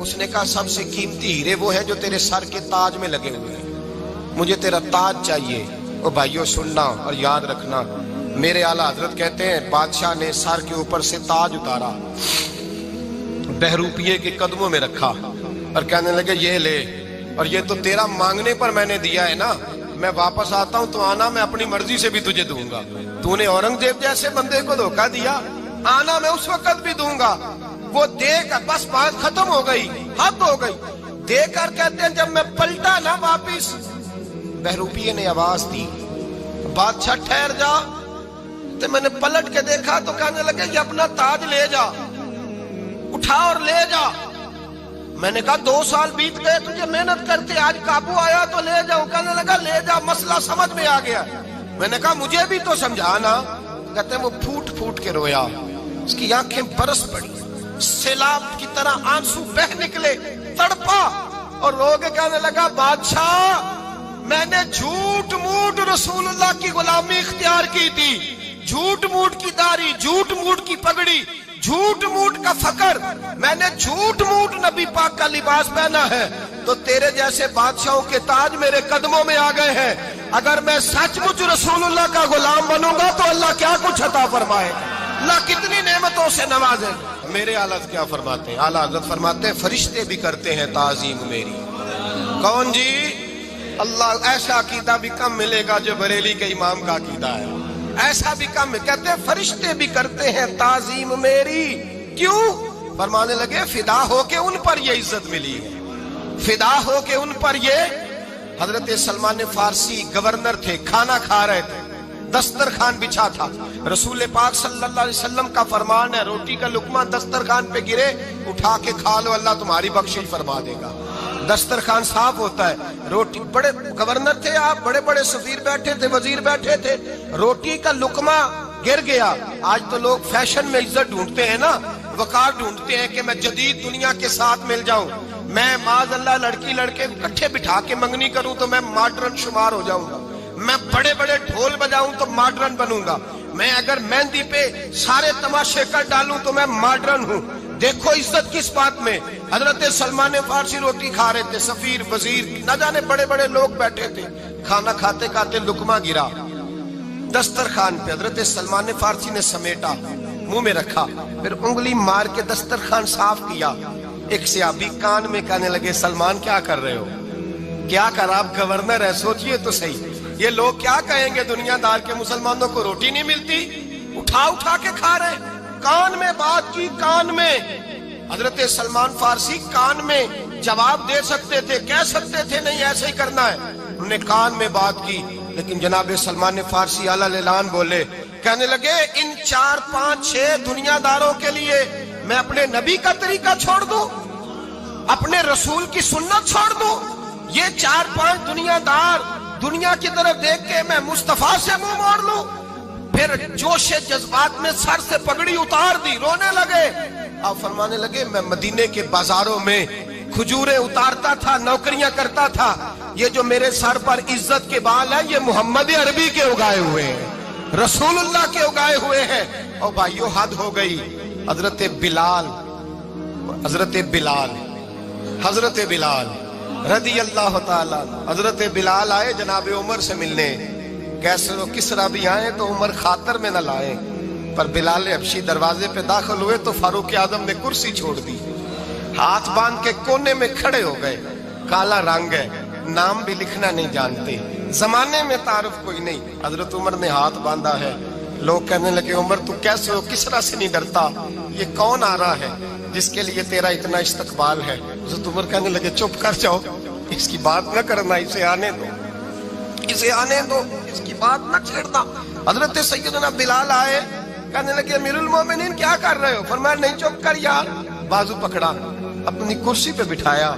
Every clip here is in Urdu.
اس نے کہا سب سے قیمتی ہیرے وہ ہیں جو تیرے سر کے تاج میں لگے ہوئے ہیں، مجھے تیرا تاج چاہیے۔ او بھائیو سننا اور یاد رکھنا، میرے اعلیٰ حضرت کہتے ہیں بادشاہ نے سر کے اوپر سے تاج اتارا، بہروپیے کے قدموں میں رکھا اور کہنے لگے یہ لے، اور یہ تو تیرا مانگنے پر میں نے دیا ہے نا، میں واپس آتا ہوں تو آنا میں اپنی مرضی سے بھی تجھے دوں گا۔ تو نے اورنگزیب جیسے بندے کو دھوکہ دیا، آنا میں اس وقت بھی دوں گا۔ وہ دے کر بس بات ختم ہو گئی، حد ہو گئی۔ دے کر کہتے ہیں جب میں پلٹا نا واپس، بہروپیے نے آواز دی بادشاہ ٹھہر جا، تو میں نے پلٹ کے دیکھا تو کہنے لگے یہ اپنا تاج لے جا، اٹھا اور لے جا۔ میں نے کہا 2 سال بیت گئے تجھے محنت کرتے، آج قابو آیا تو لے جاؤ۔ کہنے لگا لے جا، مسئلہ سمجھ میں آ گیا۔ میں نے کہا مجھے بھی تو سمجھانا۔ کہتے ہیں وہ پھوٹ پھوٹ کے رویا، اس کی آنکھیں برس پڑی، سیلاب کی طرح آنسو بہ نکلے، تڑپا اور رو کے کہنے لگا بادشاہ میں نے جھوٹ موٹ رسول اللہ کی غلامی اختیار کی تھی، جھوٹ موٹ کی داڑھی، جھوٹ موٹ کی پگڑی، جھوٹ موٹ کا فقر، میں نے جھوٹ موٹ نبی پاک کا لباس پہنا ہے، تو تیرے جیسے بادشاہوں کے تاج میرے قدموں میں آ گئے ہیں۔ اگر میں سچ مچ رسول اللہ کا غلام بنوں گا تو اللہ کیا کچھ عطا فرمائے، اللہ کتنی نعمتوں سے نوازے۔ میرے اعلیٰ کیا فرماتے ہیں؟ اعلیٰ حضرت فرماتے ہیں فرشتے بھی کرتے ہیں تعظیم میری۔ کون جی؟ اللہ ایسا عقیدہ بھی کم ملے گا جو بریلی کے امام کا عقیدہ ہے، ایسا بھی کم۔ کہتے ہیں فرشتے بھی کرتے ہیں تعظیم میری۔ کیوں؟ فرمانے لگے فدا ہو کے ان پر یہ عزت ملی ہے، فدا ہو کے ان پر یہ۔ حضرت سلمان فارسی گورنر تھے، کھانا کھا رہے تھے، دسترخوان بچھا تھا، رسول پاک صلی اللہ علیہ وسلم کا فرمان ہے روٹی کا لقمہ دسترخوان پہ گرے اٹھا کے کھا لو، اللہ تمہاری بخشش فرما دے گا۔ دسترخوان صاف ہوتا ہے، روٹی، بڑے گورنر تھے آپ، بڑے بڑے سفیر بیٹھے تھے، وزیر بیٹھے تھے، روٹی کا لقمہ گر گیا۔ آج تو لوگ فیشن میں عزت ڈھونڈتے ہیں نا، وقار ڈھونڈتے ہیں کہ میں جدید دنیا کے ساتھ مل جاؤں، میں معاذ اللہ لڑکی لڑکے اکٹھے بٹھا کے منگنی کروں تو میں ماڈرن شمار ہو جاؤں گا، میں بڑے بڑے ڈھول بجاؤں تو ماڈرن بنوں گا، میں اگر مہندی پہ سارے تماشے کر ڈالوں تو میں ماڈرن ہوں۔ دیکھو عزت کس بات میں۔ حضرت سلمان فارسی روٹی کھا رہے تھے، سفیر وزیر نہ جانے بڑے بڑے لوگ بیٹھے تھے، کھانا کھاتے کھاتے لقمہ گرا دسترخوان پہ، حضرت سلمان فارسی نے سمیٹا، منہ میں رکھا، پھر انگلی مار کے دسترخوان صاف کیا۔ ایک صحابی کان میں کہنے لگے سلمان کیا کر رہے ہو، کیا کر، آپ گورنر ہے، سوچئے تو صحیح، یہ لوگ کیا کہیں گے دنیا دار کے مسلمانوں کو روٹی نہیں ملتی، اٹھا اٹھا کے کھا رہے۔ کان میں بات کی، کان میں۔ حضرت سلمان فارسی کان میں جواب دے سکتے تھے، کہہ سکتے تھے نہیں ایسے ہی کرنا ہے، انہوں نے کان میں بات کی، لیکن جناب سلمان فارسی اعلیٰ اعلان بولے، کہنے لگے ان 4 5 6 دنیا داروں کے لیے میں اپنے نبی کا طریقہ چھوڑ دوں، اپنے رسول کی سنت چھوڑ دوں؟ یہ 4 5 دنیا دار دنیا کی طرف دیکھ کے میں مصطفیٰ سے منہ موڑ لوں؟ پھر جوش جذبات میں سر سے پگڑی اتار دی، رونے لگے۔ آپ فرمانے لگے میں مدینے کے بازاروں میں کھجوریں اتارتا تھا، نوکریاں کرتا تھا، یہ جو میرے سر پر عزت کے بال ہیں یہ محمد عربی کے اگائے ہوئے ہیں، رسول اللہ کے اگائے ہوئے ہیں۔ اور بھائیو حد ہو گئی۔ حضرت بلال رضی اللہ تعالیٰ، حضرت بلال آئے جناب عمر سے ملنے، کیسے وہ کسرا بھی آئے تو عمر خاطر میں نہ لائے، پر بلال حبشی دروازے پہ داخل ہوئے تو فاروق اعظم نے کرسی چھوڑ دی، ہاتھ باندھ کے کونے میں کھڑے ہو گئے، کالا رنگ ہے، نام بھی لکھنا نہیں جانتے، زمانے میں تعارف کوئی نہیں۔ حضرت عمر نے ہاتھ باندھا ہے، لوگ کہنے لگے عمر تو کیسے ہو، کسرا سے نہیں ڈرتا، یہ کون آ رہا ہے جس کے لیے تیرا اتنا استقبال ہے؟ حضرت عمر کہنے لگے چپ کر جاؤ، اس کی بات نہ کرنا، اسے آنے دو، اسے آنے دو، اس کی بات نہ چھیڑنا۔ حضرت سیدنا بلال آئے، کہنے لگے امیر المومنین کیا کر رہے ہو؟ فرمایا نہیں چپ کر یار، بازو پکڑا، اپنی کرسی پہ بٹھایا۔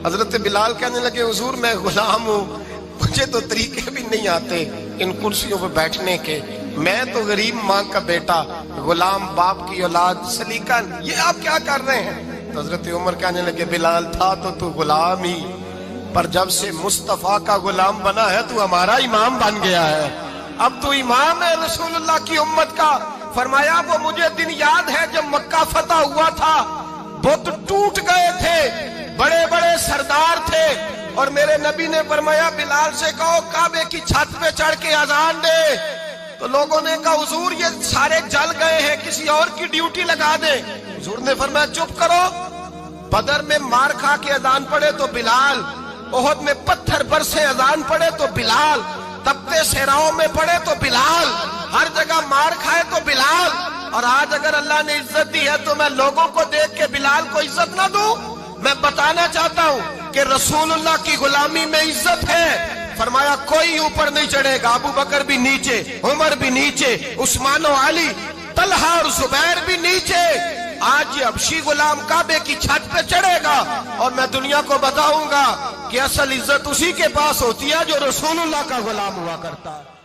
حضرت بلال کہنے لگے حضور میں غلام ہوں، مجھے تو طریقے بھی نہیں آتے ان کرسیوں پہ بیٹھنے کے، میں تو غریب ماں کا بیٹا، غلام باپ کی اولاد، سلیقہ، یہ آپ کیا کر رہے ہیں؟ تو حضرت عمر کہنے لگے بلال تھا تو غلام ہی، پر جب سے مصطفیٰ کا غلام بنا ہے تو ہمارا امام بن گیا ہے، اب تو امام ہے رسول اللہ کی امت کا۔ فرمایا وہ مجھے دن یاد ہے جب مکہ فتح ہوا تھا، بت ٹوٹ گئے تھے، بڑے بڑے سردار تھے، اور میرے نبی نے فرمایا بلال سے کہو کعبے کی چھت پہ چڑھ کے اذان دے۔ تو لوگوں نے کہا حضور یہ سارے جل گئے ہیں، کسی اور کی ڈیوٹی لگا دیں۔ حضور نے فرمایا چپ کرو، بدر میں مار کھا کے اذان پڑے تو بلال، احد میں پتھر برسے اذان پڑے تو بلال، تپتے صحراؤں میں پڑے تو بلال، ہر جگہ مار کھائے تو بلال۔ اور آج اگر اللہ نے عزت دی ہے تو میں لوگوں کو دیکھ کے بلال کو عزت نہ دوں؟ میں بتانا چاہتا ہوں کہ رسول اللہ کی غلامی میں عزت ہے۔ فرمایا کوئی اوپر نہیں چڑھے گا، ابو بکر بھی نیچے، عمر بھی نیچے، عثمان و علی، طلحہ اور زبیر بھی نیچے۔ آج یہ حبشی غلام کعبے کی چھت پہ چڑھے گا اور میں دنیا کو بتاؤں گا کہ اصل عزت اسی کے پاس ہوتی ہے جو رسول اللہ کا غلام ہوا کرتا ہے۔